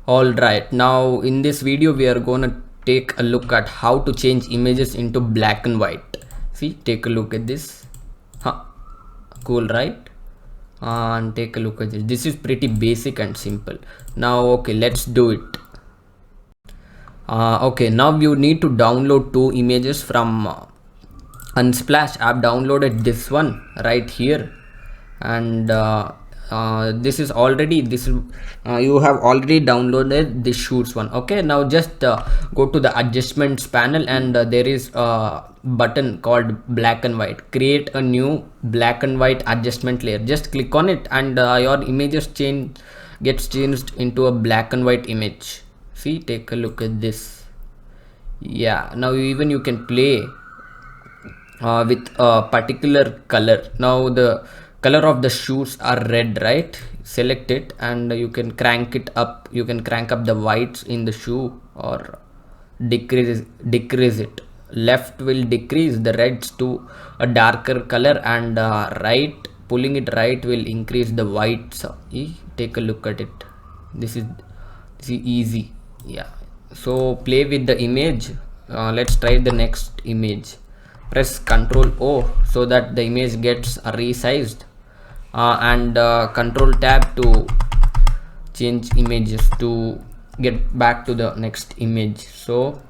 All right, now in this video we are gonna take a look at how to change images into black and white. See, take a look at this. Huh, cool, right? And take a look at this. This is pretty basic and simple. Now okay, let's do it. Okay, now you need to download two images from Unsplash. I've downloaded this one right here, and this is already you have already downloaded the shoots one. Okay, now just go to the adjustments panel, and there is a button called black and white. Create a new black and white adjustment layer. Just click on it, and your images gets changed into a black and white image. See, take a look at this. Yeah, now even you can play with a particular color. Now the color of the shoes are red, right? Select it, and you can crank it up. You can crank up the whites in the shoe, or decrease it. Left will decrease the reds to a darker color, and right, pulling it right will increase the whites. Take a look at it. This is easy. Yeah, so play with the image. Let's try the next image. Press Ctrl O so that the image gets resized, and Control Tab to change images to get back to the next image. So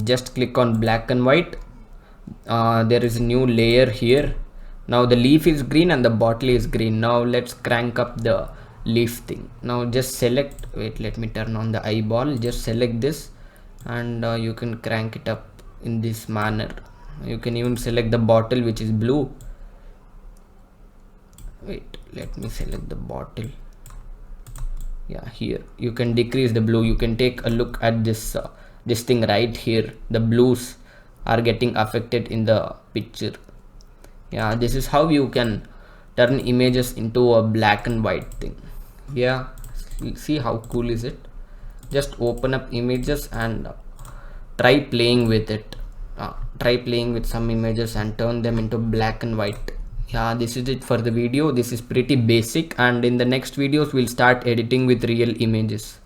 just click on black and white. There is a new layer here. Now the leaf is green and the bottle is green. Now let's crank up the leaf thing. Now just select, wait, let me turn on the eyeball. Just select this, and you can crank it up in this manner. You can even select the bottle, which is blue. Wait, let me select the bottle. Yeah, here you can decrease the blue. You can take a look at this this thing right here. The blues are getting affected in the picture. Yeah, this is how you can turn images into a black and white thing. Yeah, see how cool is it? Just open up images and try playing with it. Try playing with some images and turn them into black and white. Yeah, this is it for the video. This is pretty basic, and in the next videos we'll start editing with real images.